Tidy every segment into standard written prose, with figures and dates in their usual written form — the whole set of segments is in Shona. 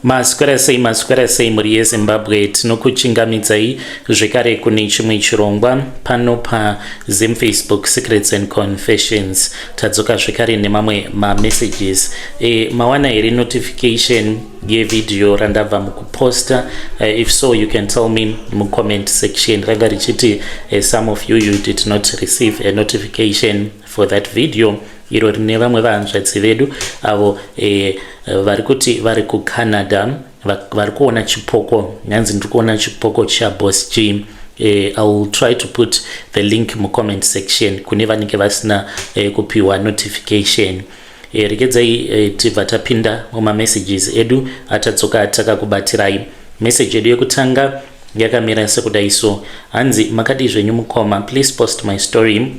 Maswera sei muri yeZimbabwe tinokuchingamidzai zvekare kune chimwe chirongwa pano paZim Facebook Secrets and Confessions. Tadzoka zvekare nemamwe messages. Mawana here notification yevideo randabva mukuposta. If so, you can tell me in comment section. Ranga richiti some of you did not receive a notification for that video. Iro rine vamwe vahanzvadzi vedu avo vari kuCanada vari kuona chipoko, nyanzi ndiri kuona chipoko cha Boss G. I will try to put the link mu comment section kune vanenge vasina kupiwa notification. Regedzai tibva tapinda muma messages edu atadzoka atakakubatirai. Message edu yekutanga yakamira sekudai so. Hanzi makadi zvenyu mukoma, please post my story.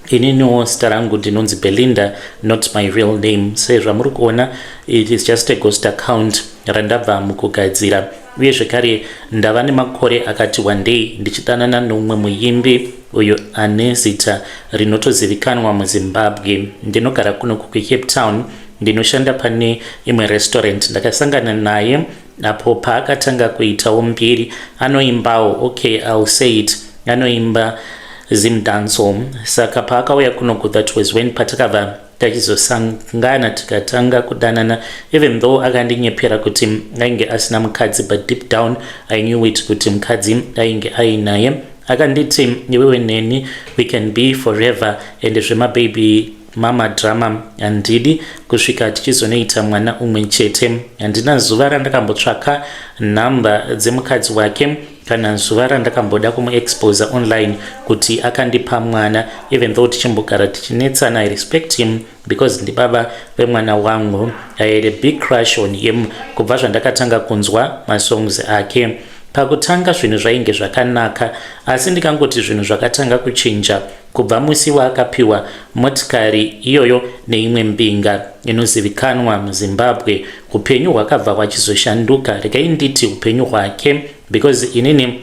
Ininiwo zita rangu ndinonzi Belinda, not my real name. Sezvo muri kuona, it is just a ghost account randabva mukugadzira. Uye zvekare ndava nemakore akati one day ndichidanana nomumwe muimbi uyo ane zita rinotozivikanwa muZimbabwe. Ndinogara kuno kuCape Town, ndinoshanda pane imwe restaurant. Ndakasangana naye apo paakatanga kuitawo mbiri. Anoimbawo, okay, I'll say it, anoimba Zim dancehall. Saka paakauya kunoku, that was when patakabva tachizosangana tikatanga kudanana, even though akandinyepera kuti ainge asina mukadzi, but deep down I knew it kuti mukadzi ainge ainaye. Akanditi iwewe neni, we can be forever, and zvema baby mama drama handidi kusvika tichizonoita mwana umwe chete. Handina zuva randakambotsvaka nhamba dzemukadzi wake kana zuva randakamboda kumuexpose online kuti akandipa mwana, even though tichimbogara tichinetsana. I respect him because ndi baba vemwana wangu. I had a big crush on him kubva zvandakatanga kunzwa masongs ake. Pakutanga zvinhu zvainge zvakanaka, asi ndikangoti zvinhu zvakatanga kuchinja kubva musi waakapiwa motikari iyoyo neimwe mbinga inozivikanwa muZimbabwe. Upenyu hwakabva hwachizoshanduka. Regai nditi upenyu hwake, because inini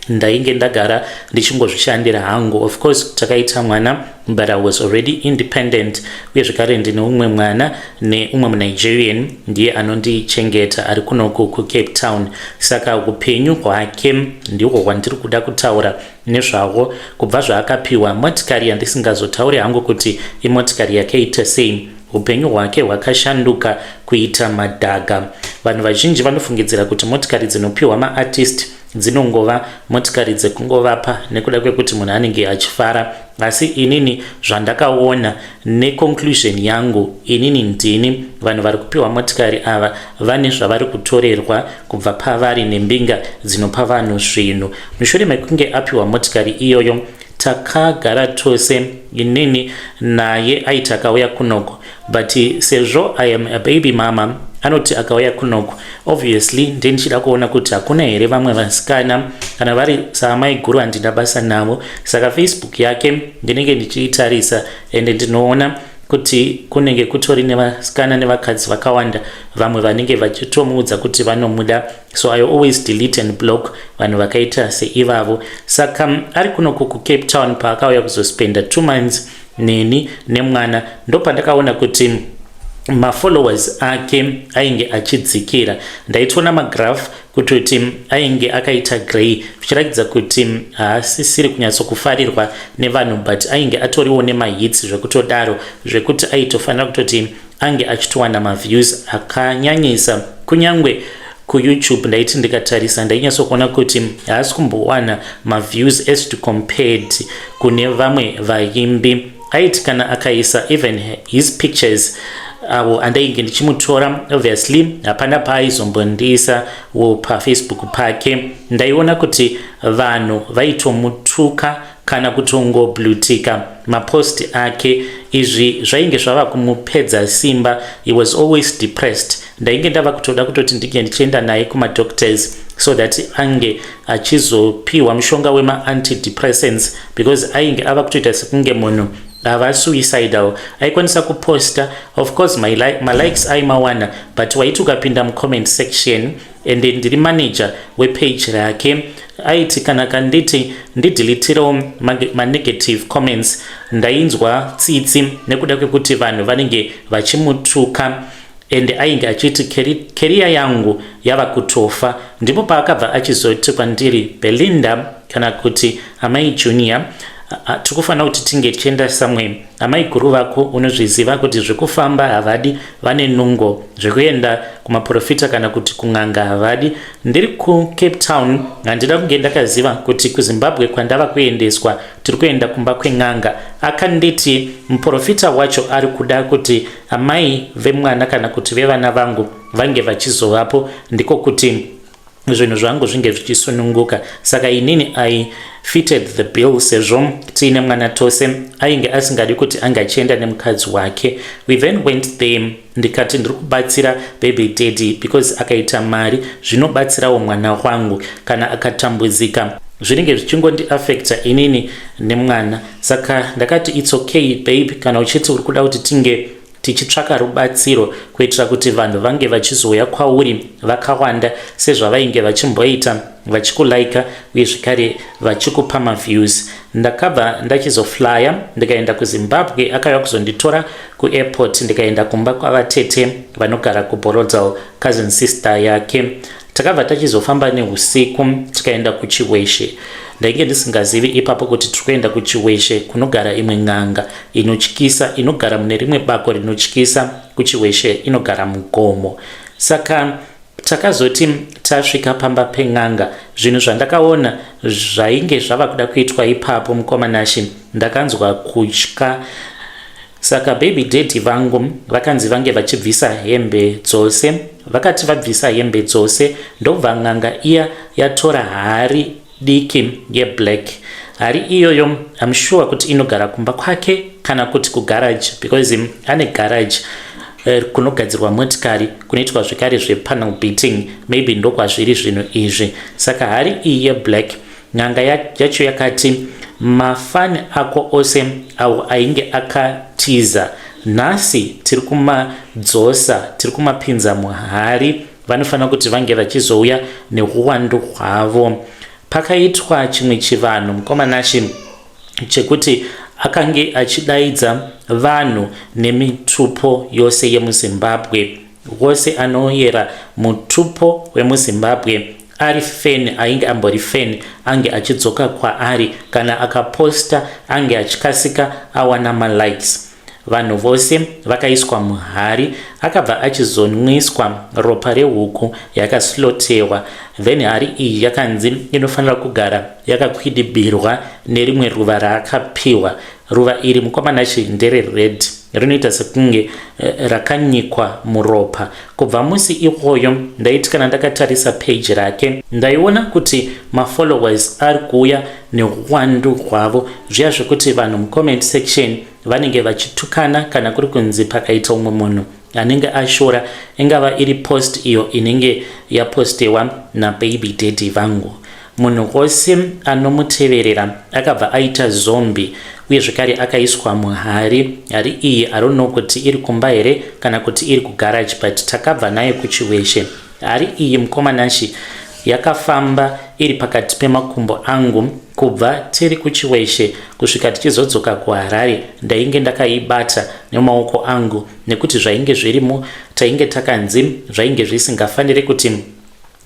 ndainge ndagara ndichingozvishandira hangu. Of course takaita mwana, but I was already independent. Uye zvekare ndine umwe mwana neumwe muNigerian ndiye anondichengeta ari kunoku kuCape Town. Saka upenyu hwake ndihwo hwandiri kuda kutaura nezvawo. Kubva zvaakapiwa motikari yandisingazotauri hangu kuti imotikari yakaita sei, upenyu hwake hwakashanduka kuita madhaga. Vanhu vazhinji vanofungidzira kuti motikari dzinopiwa maartist dzinongova motikari dzekungovapa nekuda kwekuti munhu anenge achifara. Asi inini zvandakaona neconclusion yangu, inini ndini vanhu vari kupiwa motikari ava vane zvavari kutorerwa kubva pavari neMbinga Dzinopa Vanhu zvinhu. Mushure mekunge apiwa motikari iyoyo, takagara tose, inini naye aiti akauya kunoko, but sezvo I am a baby mama, anoti akauya kunoko, obviously ndichida kuona kuti hakuna here vamwe vasikana kana vari saamai guru handina basa navo. Saka Facebook yake ndinenge ndichiitarisa ende ndinoona kuti kunenge kutori nevasikana nevakadzi vakawanda, vamwe vanenge vachitomuudza kuti vanomuda. So I always delete and block vanhu vakaita seivavo. Saka ari kunoku kuCape Town paakauya kuzospenda 2 months neni nemwana, ndopandakaona kuti mafollowers ake ainge achidzikira. Ndaitona magraph kutoti ainge akaita grey, zvichiratidza kuti haasisiri kunyatsokufarirwa nevanhu, but ainge atoriwo nemahits zvekutodaro, zvekuti aitofanira kutoti ange achitowana maviews akanyanyisa. Kunyangwe kuYouTube ndaiti ndikatarisa ndainyatsokuona kuti haasi kumbowana maviews as to compared kune vamwe vaimbi. Aiti kana akaisa even his pictures avo andainge ndichimutora, obviously hapana paaizombondiisa wo paFacebook pake, ndaiona kuti vanhu vaitomutuka kana kutongoblutika mapost ake. Izvi zvainge zvava kumupedza simba. He was always depressed. Ndainge ndava kutoda kutoti ndinge ndichienda naye kumadoctors so that ange achizopiwa mushonga wema-antidepressants, because ainge ava kutoita sekunge munhu ava suicidal. Aikwanisa kuposta, of course my likes aimawana, but waiti ukapinda mucomment section, and ndiri manager wepage rake, aiti kana kanditi ndideletirewo ma-negative comments, ndainzwa tsitsi nekuda kwekuti vanhu vanenge vachimutuka. and ainge achiti career yangu yava kutofa. Ndipo paakabva achizoti kwandiri, Belinda kana kuti amai Junior, tikufana kuti tinge tichienda somewhere. Amai guru vako unozviziva kuti zvekufamba havadi, vane nungo, zvekuenda kumaprofita kana kuti kung'anga havadi. Ndiri kuCape Town handida kunge ndakaziva kuti kuZimbabwe kwandava kuendeswa tiri kuenda kumba kweng'anga. Akanditi muprofita wacho ari kuda kuti amai vemwana kana kuti vevana vangu vange vachizovapo, ndiko kuti zvinhu zvangu zvinge zvichisununguka. Saka inini I fitted the bill sezvo tiine mwana tose. Ainge asingadi kuti angachienda nemukadzi wake. We then went there, ndikati ndiri kubatsira baby daddy because akaita mari zvinobatsirawo mwana wangu kana akatambudzika zvinenge zvichingondi affecta inini nemwana. Saka ndakati it's okay babe, kana uchiti uri kuda kuti tinge tichitsvaka rubatsiro kuitira kuti vanhu vange vachizouya kwauri vakawanda sezvavainge vachimboita vachikulaika uye zvekare vachikupa maviews. Ndakabva ndachizoflya ndikaenda kuZimbabwe. Akauya kuzonditora kuairport ndikaenda kumba kwavatete vanogara kuBorodal, cousin sister yake. Takabva tachizofamba neusiku tikaenda kuChiweshe. Ndainge ndisingazivi ipapo kuti tiri kuenda kuChiweshe kunogara imwe ng'anga inotyisa, inogara mune rimwe bako rinotyisa. kuChiweshe inogara mugomo. Saka takazoti tasvika pamba peng'anga, zvinhu zvandakaona zvainge zvava kuda kuitwa ipapo mukomanashi ndakanzwa kutya. Saka baby daddy vangu vakanzi vange vachibvisa hembe dzose. Vakati vabvisa hembe dzose ndobva ng'anga iya yatora hari diki yeblack. Hari iyoyo I'm sure kuti inogara kumba kwake kana kuti kugarage, because ane garage kunogadzirwa motikari kunoitwa zvekare zvepanel beating, maybe ndokwazviri zvinhu izvi. Saka hari iyi yeblack, ng'anga yacho yakati mafani ako ose awo ainge akatiza nhasi tiri kumadzosa, tiri kumapinza muhari, vanofanira kuti vange vachizouya neuwandu hwavo. Pakaitwa chimwe chivanhu mukomanashi chekuti akange achidaidza vanhu nemitupo yose yemuZimbabwe. Wose anoyera mutupo wemuZimbabwe ari fan, ainge ambori fan, ange achidzoka kwaari, kana akaposta ange achikasika awana malikes. Vanhu vose vakaiswa muhari. Akabva achizonwiswa ropa rehuku yakaslotewa. Then hari iyi yakanzi inofanira kugara yakakwidibirwa nerimwe ruva raakapiwa. Ruva iri mukomanashi ndere red, rinoita sekunge rakanyikwa muropa. Kubva musi iwoyo ndaiti kana ndakatarisa page rake ndaiona kuti mafollowers ari kuuya neuwandu hwavo, zviya zvekuti vanhu mucomment section vanenge vachitukana kana kuri kunzi pakaita umwe munhu anenge ashora, ingava iri post iyo inenge yapostewa nababy daddy vangu. Munhu wose anomuteverera akabva aita zombi uye zvekare akaiswa muhari. Hari iyi I don't know kuti iri kumba here kana kuti iri kugarage, but takabva naye kuChiweshe. Hari iyi mukomanashi yakafamba iri pakati pemakumbo angu kubva tiri kuChiweshe kusvika tichizodzoka kuHarare. Ndainge ndakaibata nemaoko angu nekuti zvainge zvirimo tainge takanzi zvainge zvisingafaniri kuti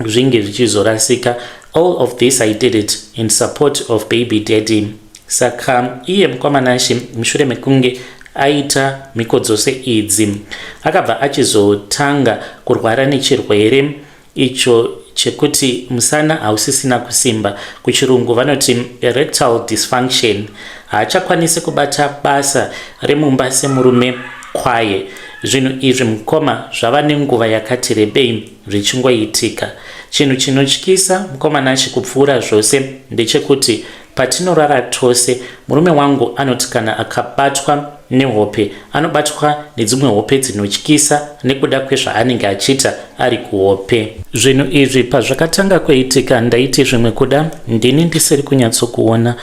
zvinge zvichizorasika. All of this I did it in support of baby daddy. Saka iye mukomanashi mushure mekunge aita mhiko dzose idzi akabva achizotanga kurwara nechirwere icho chekuti musana hausisina kusimba. Kuchirungu vanoti erectile dysfunction. Haachakwanisi kubata basa remumba semurume kwaye. Zvinhu izvi mukoma zvava nenguva yakati rebei zvichingoitika. Chinhu chinotyisa mukomanashi kupfuura zvose ndechekuti patinorara tose murume wangu anoti kana akabatwa nehope anobatwa nedzimwe hope dzinotyisa nekuda kwezvaanenge achiita ari kuhope. Zvinhu izvi pazvakatanga kuitika ndaiti zvimwe kuda ndini ndisiri kunyatsokuona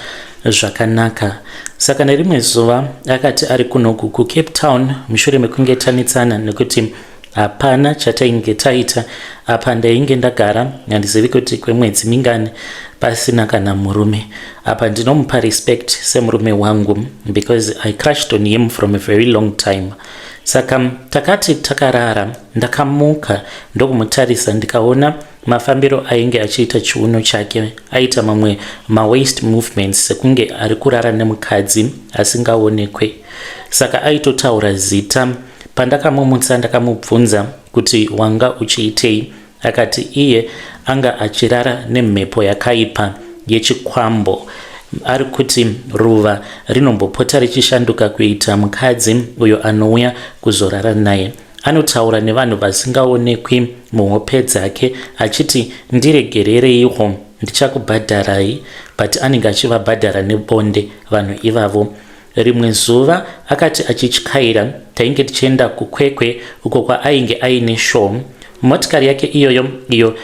zvakanaka. Saka nerimwe zuva akati ari kunoku kuCape Town mushure mekunge tanitsana nekuti hapana chatainge taita. Apa ndainge ndagara handizivi kuti kwemwedzi mingani pasina kana murume. Apa ndinomupa respect semurume wangu because I crushed on him from a very long time. Saka takati takarara, ndakamuka ndokumutarisa, ndikaona mafambiro ainge achiita chiuno chake, aita mamwe waist movements sekunge ari kurara nemukadzi asingaonekwe. Saka aitotaura zita. Pandakamumutsa ndakamubvunza kuti wanga uchiitei, akati iye anga achirara nemhepo yakaipa yechikwambo, ari kuti ruva rinombopota richishanduka kuita mukadzi uyo anouya kuzorara naye. Anotaura nevanhu vasingaonekwi muhope dzake, achiti ndiregerereiwo, ndichakubhadharai, but anenge achivabhadhara nebonde vanhu ivavo. Rimwe zuva akati achityaira, tainge tichienda kukwekwe uko kwaainge aine show. Motikari yake iyoyo iyo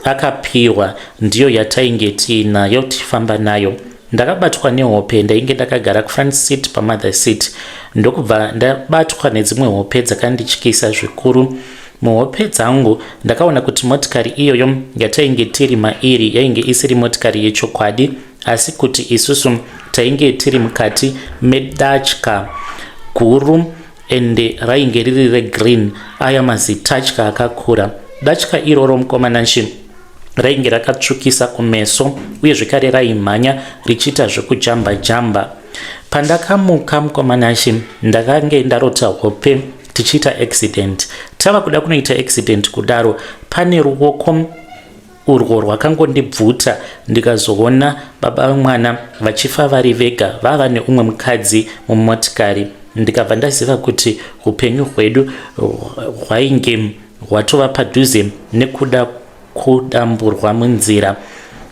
akapiwa ndiyo yatainge tiinayo tifamba nayo. Ndakabatwa nehope, ndainge ndakagara kufront seat pamother seat, ndokubva ndabatwa nedzimwe hope dzakandityisa zvikuru. Muhope dzangu ndakaona kuti motikari iyoyo yatainge tiri mairi yainge isiri motikari yechokwadi, asi kuti isusu tainge tiri mukati medatya guru ende rainge riri regreen, aya mazitatya akakura. Datya iroro mukomananshi rainge rakatsvukisa kumeso uye zvekare raimhanya richiita zvekujamba jamba. Pandakamuka mukomananshi ndakange ndarota hope tichiita accident. Tava kuda kunoita accident kudaro, pane ruoko urwo rwakangondibvuta, ndikazoona baba mwana vachifa vari vega, vava neumwe mukadzi mumotikari. Ndikabva ndaziva kuti upenyu hwedu hwainge hwatova padhuze nekuda kudamburwa munzira.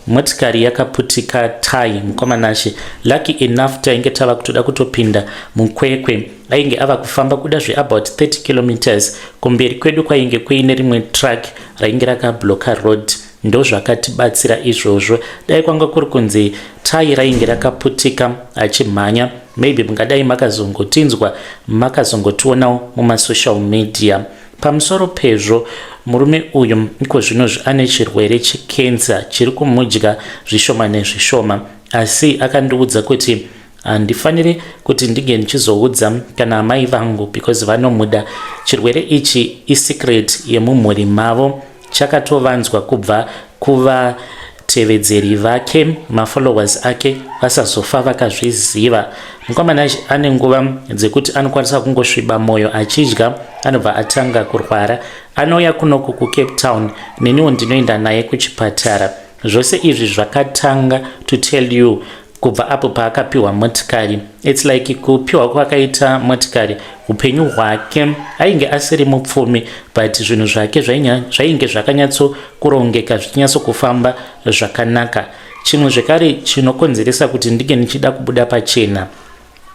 Motikari yakaputika tai mukomanashe. Lucky enough tainge tava kutoda kutopinda mukwekwe. Ainge ava kufamba kuda about 30 kilometers. Kumberi kwedu kwainge kuine rimwe truck rainge rakabloka road. Ndo zvakatibatsira izvozvo. Dai kwanga kuri kunzi tai rainge rakaputika achimhanya, maybe mungadai makazongotinzwa, makazongotionawo mumasocial media. Pamusoro pezvo, murume uyu iko zvino ane chirwere chekenza chiri kumudya zvishoma nezvishoma, asi akandiudza kuti handifaniri kuti ndige ndichizoudza kana amai vangu because vanomuda. Chirwere ichi isecret yemumhuri mavo, chakatovanzwa kubva kuvatevedzeri vake, mafollowers ake vasazofa vakazviziva. Mukomana ane nguva dzekuti anokwanisa kungosviba moyo achidya, anobva atanga kurwara. Anouya kunoku kuCape Town, neniwo ndinoenda naye kuchipatara. Zvose izvi zvakatanga to tell you kubva apo paakapiwa motikari. It's like kupiwa kwakaita motikari, upenyu hwake ainge asiri mupfumi, but zvinhu zvake zvainge zvakanyatso kurongeka, zvichinyatso kufamba zvakanaka. Chinhu zvekare chinokonzeresa kuti ndige nichida kubuda pachena,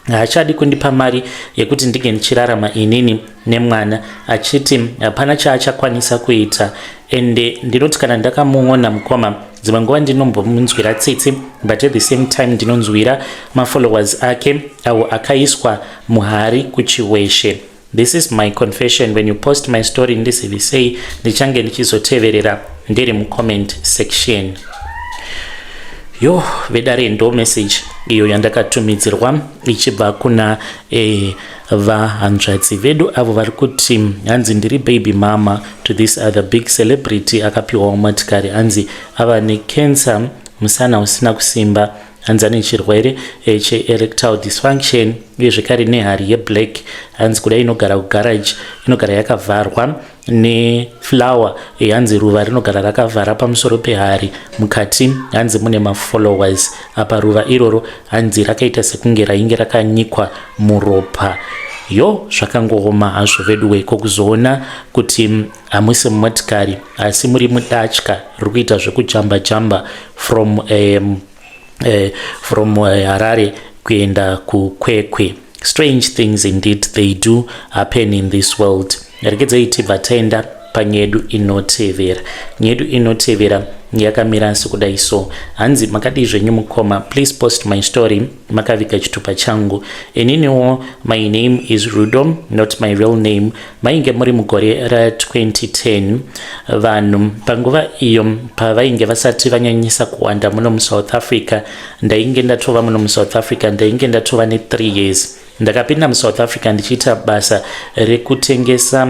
haachadi kundipa mari yekuti ndige nichirarama inini nemwana, achiti hapana chaachakwanisa kuita. Ende ndinoti kana ndakamuona mukoma, dzimwe nguva ndinombomunzwira tsitsi, but at the same time ndinonzwira mafollowers ake avo akaiswa muhari kuchiweshe. This is my confession. When you post my story ndisivise ndichange ndichizoteverera ndiri mucomment section. Yo, vedare ndo message iyo yandakatumidzirwa ichibva kuna vahanzvadzi vedu avo vari kuti hanzi ndiri baby mama to this other big celebrity akapiwa motikari, hanzi ava necancer, musana usina kusimba, hanzi ane chirwere cheerectile dysfunction uye zvekare nehari yeblack. Hanzi kuda inogara kugarage, inogara yakavharwa neflower, hanzi ruva rinogara rakavhara pamusoro pehari. Mukati hanzi mune mafollowers. Apa ruva iroro hanzi rakaita sekunge rainge rakanyikwa muropa. Yo, zvakangooma hazvo vedu kuzoona kuti hamusi mumotikari asi muri mudatya riri kuita zvekujamba jamba from Harare kuenda kukwekwe. Strange things indeed they do happen in this world. Regedzai tibva taenda panyedu inotevera. Nyedu inotevera yakamira sekudai so. Hanzi makadi zvenyu mukoma, please post my story makaviga chitupa changu. Ininiwo, my name is Rudom, not my real name. Mainge muri mugore ra 2010. Vanhu panguva iyo pavainge vasati vanyanyisa kuwanda muno mu South Africa. Ndainge ndatova muno mu South Africa, ndainge ndatova ne 3 years. ndakapinda muSouth Africa ndichiita basa rekutengesa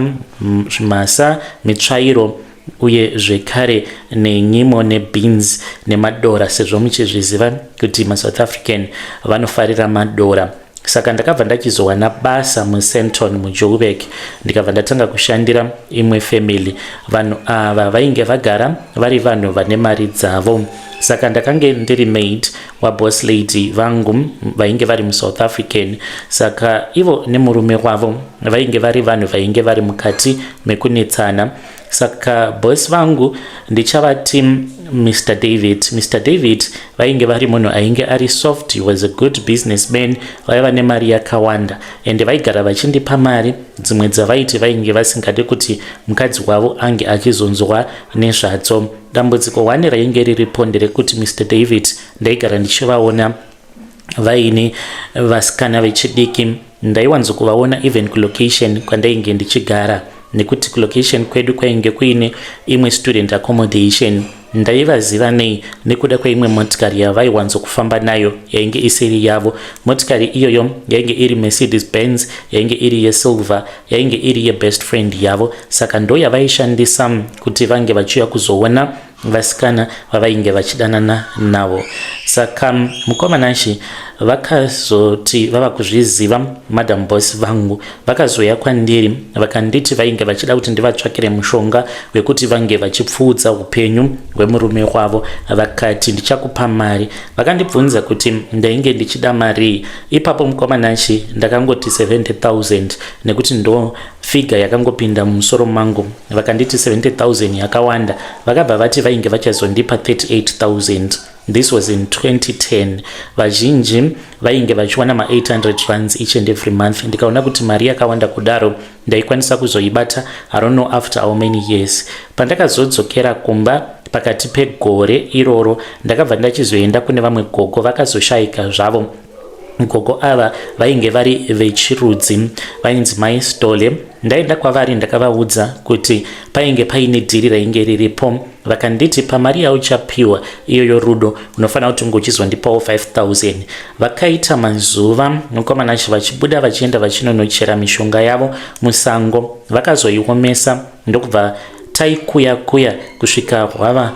masa, mitsvairo uye zvekare nenyimo nebeans nemadora, sezvo muchizviziva kuti maSouth African vanofarira madora. Saka ndakabva ndachizowana basa muSenton muJoburg, ndikabva ndatanga kushandira imwe family. Vanhu ava vainge vagara vari vanhu vane mari dzavo. Saka ndakange ndiri maid waboss lady vangu vainge vari muSouth African. Saka ivo nemurume wavo vainge vari vanhu vainge vari mukati mekunetsana. Saka boss vangu ndichavati Mr. David. Mr. David vainge vari munhu ainge ari soft. He was a good businessman. Vaiva nemari yakawanda ende vaigara vachindipa mari dzimwe dzavaiti vainge vasingade kuti mukadzi wavo ange achizonzwa nezvadzo. Dambudziko 1 rainge riripo nderekuti Mr. David ndaigara ndichivaona vaine vasikana vechidiki. Ndaiwanzo kuvaona even kulocation kwandainge ndichigara, nekuti kulocation kwedu kwainge kuine imwe student accommodation. Ndaivaziva nei nekuda kweimwe motikari yavaiwanzo kufamba nayo yainge isiri yavo. Motikari iyoyo yainge iri Mercedes Benz, yainge iri yesilver, yainge iri yebest friend yavo. Saka ndo yavaishandisa kuti vange vachiuya kuzoona vasikana vavainge vachidanana navo. Saka mukomanashi vakazoti vava kuzviziva madam boss vangu vakazoya kwandiri vakanditi vainge vachida kuti ndivatsvakire mushonga wekuti vange vachipfuudza upenyu hwemurume wavo. Vakati ndichakupa mari. Vakandibvunza kuti ndainge ndichida mari. Ipapo mukomanashi ndakangoti 70,000 nekuti ndo figa yakangopinda mumusoro mangu. Vakanditi 70,000 yakawanda. Vakabva vati vainge vachazondipa 38,000. This was in 2010. Vazhinji vainge vachiwana ma 800 rands each and every month. Ndikaona kuti mari yakawanda kudaro ndaikwanisa kuzoibata, I don't know after how many years. Pandakazodzokera kumba pakati pegore iroro ndakabva ndachizoenda kune vamwe gogo vakazoshayika zvavo. Gogo ava vainge vari vechirudzi vainzi maistole. Ndaenda kwavari ndakavaudza kuti painge paine dhiri rainge riripo. Vakanditi pamari yauchapiwa iyoyo rudo unofanira kuti uchizondipawo 5,000. Vakaita mazuva mukomanashi vachibuda vachienda vachinonochera mishonga yavo musango. Vakazoiomesa ndokubva taikuya kusvika hwava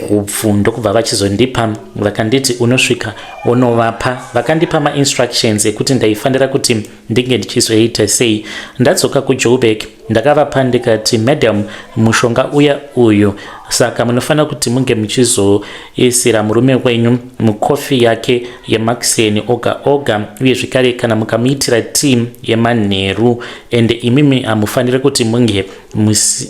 hupfu ndokubva vachizondipa. Vakanditi unosvika unovapa. Vakandipa ma-instructions ekuti ndaifanira kuti ndinge ndichizoita sei. Ndadzoka kuJoburg ndakavapa ndikati, madam, mushonga uya uyu saka munofanira kuti munge muchizoisira murume wenyu mukofi yake yemakuseni oga uye zvekare kana mukamuitira tea yemanheru. Ende imimi hamufanire kuti munge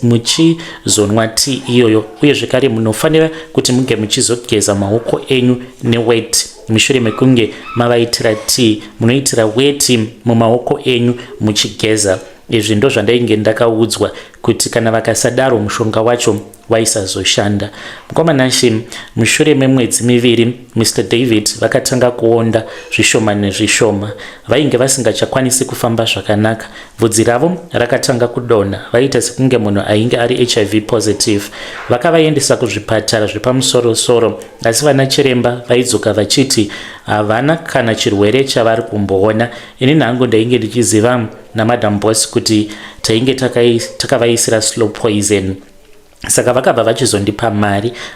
muchizonwa tea iyoyo uye zvekare munofanira kuti munge muchizogeza maoko enyu newet. Mushure mekunge mavaitira tea munoitira weti mumaoko enyu muchigeza. Izvi ndo zvandainge ndakaudzwa kuti kana vakasadaro mushonga wacho waisazoshanda. Mukomanashi mushure memwedzi miviri Mr. David vakatanga kuonda zvishoma nezvishoma. Vainge vasingachakwanisi kufamba zvakanaka. Bvudzi ravo rakatanga kudonha. Vaita sekunge munhu ainge ari HIV positive. Vakavaendesa kuzvipatara zvepamusoro-soro, asi vana chiremba vaidzoka vachiti havana kana chirwere chavari kumboona. Ini nangu ndainge ndichiziva namadam boss kuti tainge takavaisira slow poison. Saka vakabva vachizondipa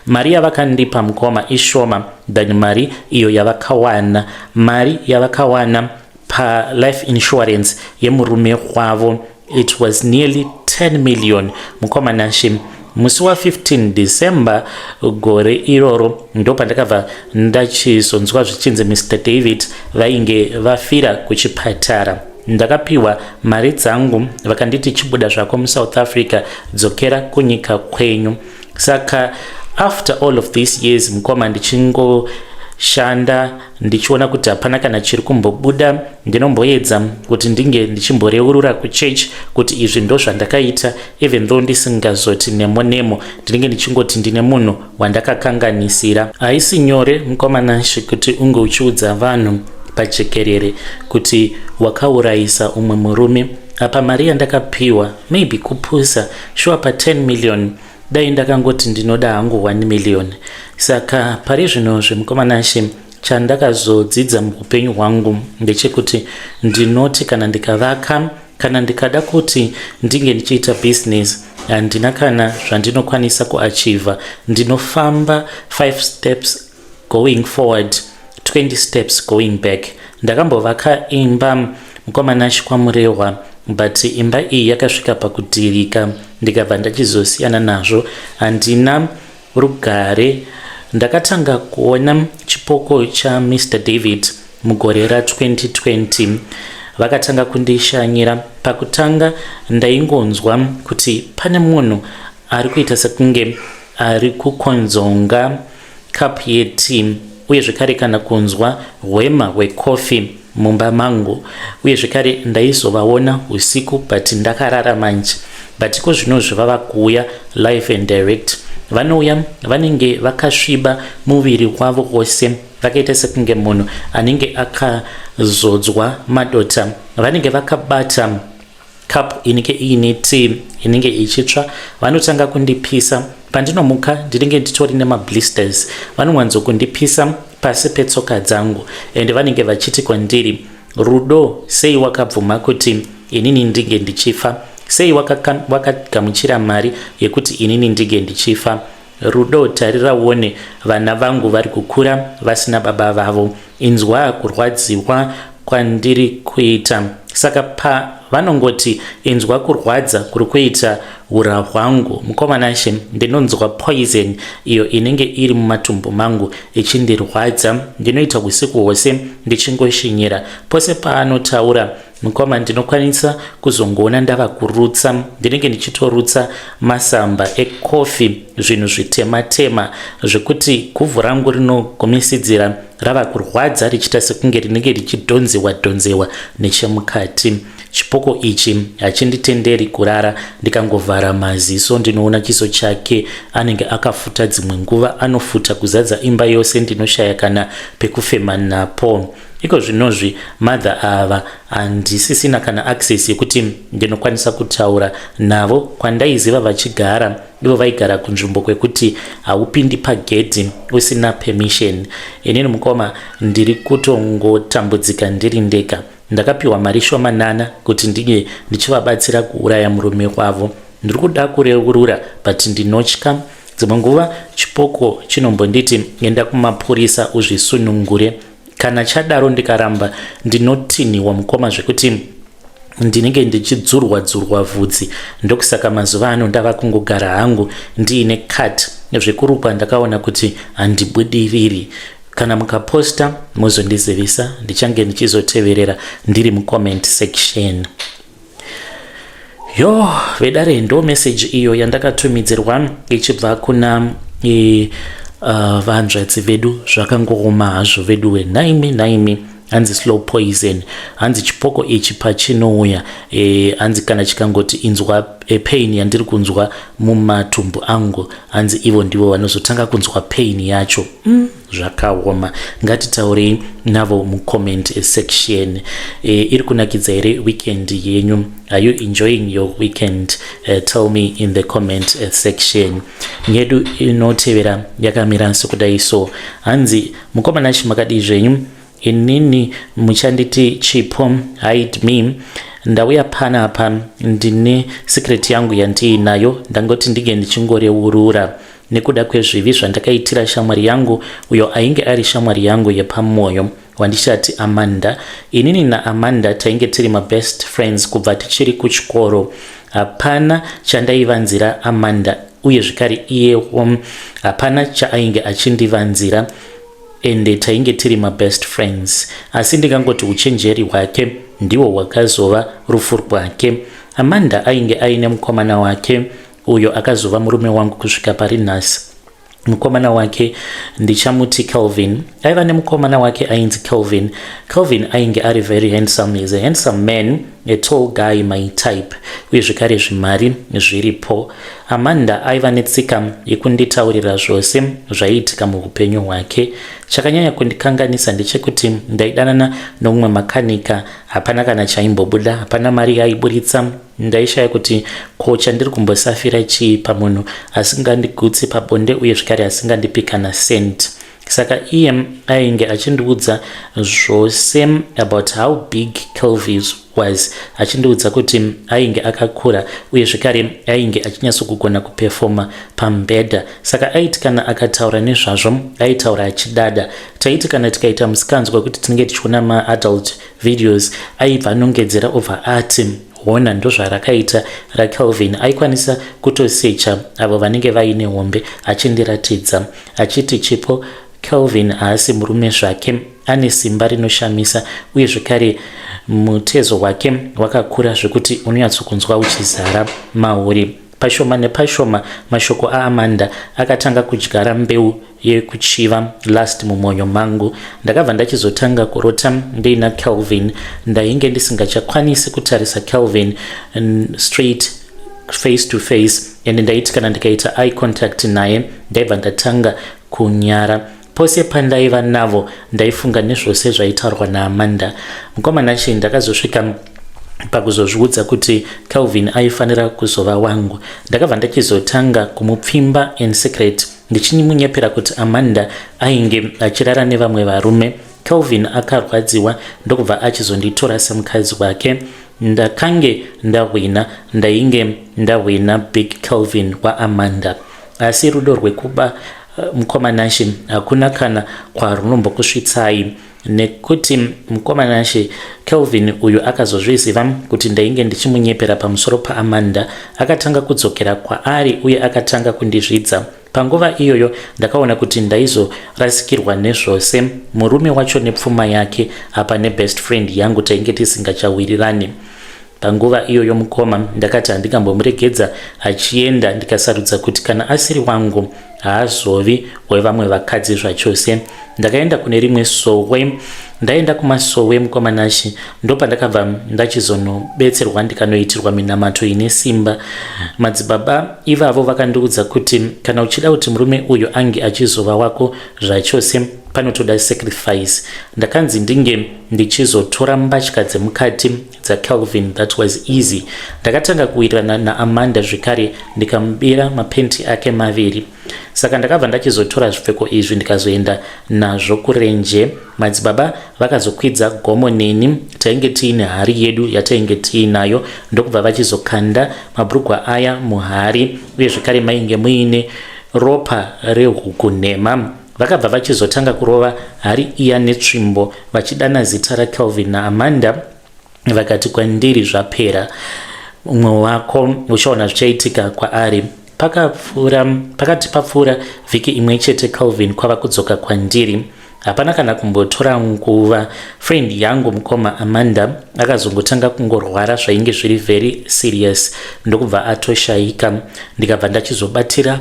mari yavakandipa mukoma ishoma than mari iyo yavakawana. Mari yavakawana pa life insurance yemurume wavo, it was nearly 10 million. Mukomanashi musi wa 15 December gore iroro ndo pandakabva ndachizonzwa zvichinzi Mr. David vainge vafira kuchipatara. Ndakapiwa mari dzangu vakanditi chibuda zvako muSouth Africa dzokera kunyika kwenyu. Saka after all of these years mukoma ndichingoshanda ndichiona kuti hapana kana chiri kumbobuda. Ndinomboedza kuti ndinge ndichimboreurura kuchurch kuti izvi ndo zvandakaita, even though ndisingazoti nemo ndinenge ndichingoti ndine munhu wandakakanganisira. Haisi nyore mukomanashi kuti unge uchiudza vanhu pajekerere kuti wakaurayisa umwe murume. Apa mari yandakapiwa maybe kupusa sure pa 10 million dai ndakangoti ndinoda hangu 1 million. Saka pari zvino zvemukomanashi chandakazodzidza muupenyu hwangu ndechekuti ndinoti kana ndikavaka kana ndikada kuti ndinge ndichiita business handina kana zvandinokwanisa kuachieva. Ndinofamba 5 steps going forward, 20 steps going back. Ndakambovaka imba mukomana achikwamurehwa, but imba iyi yakasvika pakudhirika ndikabva ndachizosiyana nazvo. Handina rugare. Ndakatanga kuona chipoko cha Mr. David mugore ra2020. Vakatanga kundishanyira. Pakutanga ndaingonzwa kuti pane munhu ari kuita sekunge ari kukonzonga cup yetea, uye zvekare kana kunzwa hwema hwekofi mumba mangu, uye zvekare ndaizovaona usiku, but ndakarara manje. But iko zvino zvava kuuya live and direct. Vanouya vanenge vakasviba muviri wavo wose, vakaita sekunge munhu anenge akazodzwa madota. Vanenge vakabata cup inenge iine tea inenge ichitsva. Vanotanga kundipisa. Pandinomuka ndinenge nditori nemablisters. Vanowanzo kundipisa pasi petsoka dzangu, ende vanenge vachiti kwandiri, Rudo, sei wakabvuma kuti inini ndinge ndichifa? Sei wakagamuchira mari yekuti inini ndinge ndichifa? Rudo, tarira uone vana vangu vari kukura vasina baba vavo. Inzwa kurwadziwa kwandiri kuita. Saka vanongoti inzwa kurwadza kuri kuita hura hwangu. Mukomana ashe, ndinonzwa poison iyo inenge iri mumatumbu mangu ichindirwadza. Ndinoita usiku hwose ndichingoshinyira. Pose paanotaura mukoma ndinokwanisa kuzongoona ndava kurutsa. Ndinenge ndichitorutsa masamba ekofi, zvinhu zvitema-tema zvekuti guvhu rangu rinogomisidzira rava kurwadza richiita sekunge rinenge richidhonzewa nechemukati. Chipoko ichi hachinditenderi kurara. Ndikangovhara maziso ndinoona chiso chake. Anenge akafuta dzimwe nguva, anofuta kuzadza imba yose. Ndinoshaya kana pekufema napo. Iko zvinozvi mother ava handisisina kana access yekuti ndinokwanisa kutaura navo. Kwandaiziva vachigara, ivo vaigara kunzvimbo kwekuti haupindi pagedhi usina permission. Inini mukoma ndiri kutongotambudzika ndiri ndega. Ndakapiwa mari shomanana kuti ndinge ndichivabatsira kuuraya murume wavo. Ndiri kuda kureurura, but ndinotya. Dzimwe nguva chipoko chinombonditi enda kumapurisa uzvisunungure. Kana chadaro ndikaramba ndinotiniwa mukoma zvekuti ndinenge ndichidzurwa vhudzi. Ndokusaka mazuva ano ndava kungogara hangu ndiine cut. Zvekurukwa ndakaona kuti handibudiriri. Kana mukaposta muzondizivisa, ndichange ndichizoteverera ndiri mucomment section. Vedare ndo message iyo yandakatumidzirwa ichibva kuna vanzvadzi vedu. Zvakangooma hazvo vedu wenaimi hanzi slow poison. Hanzi chipoko ichi pachinouya hanzi kana chikangoti inzwa pain yandiri kunzwa mumatumbu angu, hanzi ivo ndivo vanozotanga kunzwa pain yacho. Zvakaoma. Ngatitaurei navo mucomment section. Iri kunakidza here weekend yenyu? Are you enjoying your weekend? Tell me in the comment section. Nyedu inotevera yakamira sekudai so. Hanzi mukomana chimakadi zvenyu? Inini muchanditi chipo, hide me. Ndauya panapa ndine secret yangu yandiinayo. Ndangoti ndige ndichingoreurura nekuda kwezvivi zvandakaitira shamwari yangu, uyo ainge ari shamwari yangu yepamwoyo, wandishati Amanda. Inini naAmanda tainge tiri best friends kubva tichiri kuchikoro. Hapana chandaivanzira Amanda, uye zvikari iyewo hapana chaainge achindivanzira. Ende tainge tiri best friends. Asi ndingangoti uchenjeri hwake ndiwo hwakazova rufu rwake. Amanda ainge aine mukomana wake, uyo akazova murume wangu kusvika pari nhasi. Mukomana wake ndichamuti Kelvin. Aiva nemukomana wake ainzi Kelvin. Kelvin ainge ari very handsome. He's a handsome man, a tall guy, my type. Uye zvikare zvimari zviripo. Amanda aiva netsika yekunditaurira zvose zvaiitika muupenyu hwake. Chakanyanya kundikanganisa ndechekuti ndaidanana nomumwe makanika, hapana kana chaimbobuda, hapana mari yaiburitsa. Ndaishaya kuti ko chandiri kumbosafira chii pamunhu asingandigutsi pabonde, uye zvikare asingandipi kana cent. saka iye ainge achindiudza zvose about how big Kelvin was, achindiudza kuti ainge akakura uye zvekare ainge achinyatsogona kuperforma pambedha. Saka aiti kana akataura nezvazvo aitaura achidada. Taiti kana tikaita musikanzwa kuti tinenge tichiona maadult videos aibva anongedzera over ati ona ndo zvarakaita raKelvin. Aikwanisa kutosecha avo vanenge vaine hombe achindiratidza achiti chipo Kelvin haasi murume zvake, ane simba rinoshamisa uye zvekare mutezo wake wakakura zvekuti unyatsokunzwa uchizara mauri. Pashoma nepashoma mashoko aAmanda akatanga kudyara mbeu yekuchiva last mumwoyo mangu. Ndakabva ndachizotanga kurota ndina Kelvin. Ndainge ndisingachakwanisi kutarisa Kelvin straight face to face, and ndaiti kana ndikaita eye contact naye ndaibva ndatanga kunyara. Pose pandaiva navo ndaifunga nezvose zvaitaurwa naAmanda. Mukomana chi ndakazosvika pakuzozviudza kuti Kelvin aifanira kuzova wangu. Ndakabva ndachizotanga kumupfimba in secret ndichimunyepera kuti Amanda ainge achirara nevamwe varume. Kelvin akarwadziwa ndokubva achizonditora semukadzi wake. Ndakange ndahwina, ndainge ndahwina big Kelvin waAmanda. Asi rudo rwekuba mukomanashi hakuna kana kwarunombokusvitsai, nekuti mukomanashi Kelvin uyu akazozviziva kuti ndainge ndichimunyepera pamusoro paAmanda, akatanga kudzokera kwaari uye akatanga kundizvidza. Panguva iyoyo ndakaona kuti ndaizorasikirwa nezvose, murume wacho nepfuma yake apa nebest friend yangu tainge tisingachawirirani. Panguva iyoyo mukoma ndakati handingambomuregedza achienda, ndikasarudza kuti kana asiri wangu haazovi wevamwe vakadzi zvachose. Ndakaenda kune rimwe sowe. Ndaenda kumasowe mukomanashi ndopandakabva ndachizonobetserwa ndikanoitirwa minamato ine simba. Madzibaba ivavo vakandiudza kuti kana uchida kuti murume uyu ange achizova wako zvachose panotoda sacrifice. Ndakanzi ndinge ndichizotora mbatya dzemukati dzaKelvin. That was easy. Ndakatanga kuwirirana naAmanda zvekare ndikamubira mapenti ake maviri. Saka ndakabva ndachizotora zvipfeko izvi ndikazoenda nazvo kurenje. Madzibaba vakazokwidza gomo neni, tainge tiine hari yedu yatainge tiinayo, ndokubva vachizokanda mabhurugwa aya muhari uye zvekare mainge muine ropa rehuku nhema. Vakabva vachizotanga kurova hari iya netsvimbo vachidana zita raKelvin naAmanda. Vakati kwandiri zvapera, umwe wako uchaona zvichaitika kwaari. Pakati papfuura vhiki imwe chete Kelvin kwava kudzoka kwandiri. Hapana kana kumbotora nguva. Friend yangu mukoma Amanda akazongotanga kungorwara zvainge zviri very serious ndokubva atoshaika. Ndikabva ndachizobatira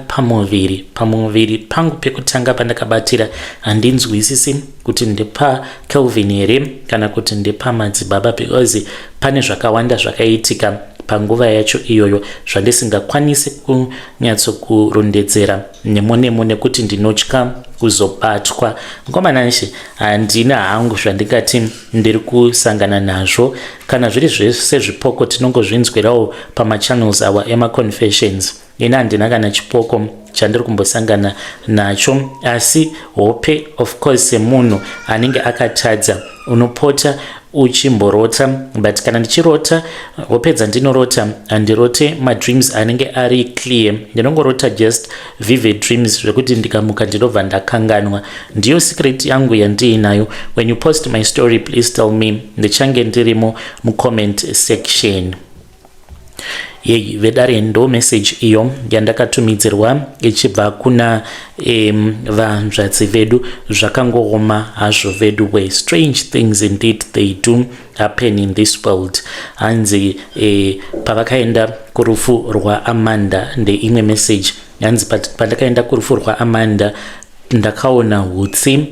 pamuviri pangu pekutanga pandakabatira handinzwisisi kuti ndepa Kelvin here kana kuti ndepa madzibaba, because pane zvakawanda zvakaitika panguva yacho iyoyo zvandisingakwanisi kunyatsokurondedzera nemo nekuti ndinotya kuzobatwa. Mukomanashi handina hangu zvandingati ndiri kusangana nazvo. Kana zviri zvese zvipoko tinongozvinzwirawo pamachannels awa emaconfessions. Ina handina kana chipoko chandiri kumbosangana nacho, asi hope of course semunhu anenge akatadza unopota uchimborota. But kana ndichirota wopedza ndinorota handirote madreams anenge ari clear, ndinongorota just vivid dreams zvekuti ndikamuka ndinobva ndakanganwa. Ndiyo secret yangu yandiinayo. When you post my story please tell me, ndichange ndirimo mucomment section. Yei vedare ndo message iyo yandakatumidzirwa ichibva kuna vanzvadzi vedu. Zvakangoma hazvo vedu way. Strange things indeed they do happen in this world. Hanzi pavakaenda kurufu rwaAmanda ndeimwe message. Hanzi pandakaenda kurufu rwaAmanda ndakaona hutsi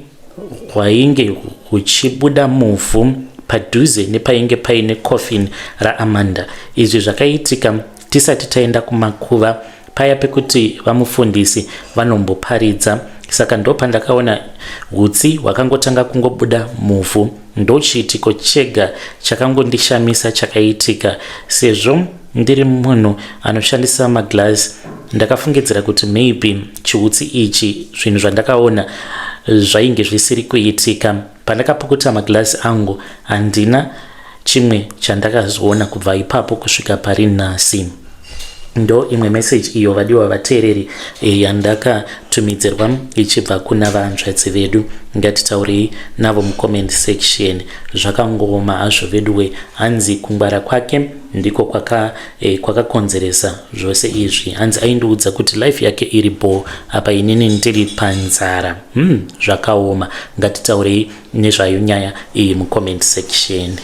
hwainge huchibuda muvhu padhuze nepainge paine coffin raAmanda. Izvi zvakaitika tisati taenda kumakuva paya pekuti vamufundisi vanomboparidza. Saka ndopandakaona hutsi hwakangotanga kungobuda muvhu. Ndochiitiko chega chakangondishamisa chakaitika. Sezvo ndiri munhu anoshandisa maglass, ndakafungidzira kuti maybe chihutsi ichi zvinhu zvandakaona zvainge zvisiri kuitika. Pandakapukuta maglazi angu handina chimwe chandakazoona kubva ipapo kusvika pari nhasi. Ndo imwe message iyo vadiwa vateereri yandakatumidzirwa ichibva kuna vanzvadzi vedu. Ngatitaurei navo mucomment section. Zvakangoma hazvo veduwe, hanzi kungwara kwake ndiko kwakakonzeresa zvose izvi. Hanzi aindiudza kuti life yake iri bo apa inini ndiri panzara. Zvakaoma. Ngatitaurei nezvayo nyaya iyi mucomment section.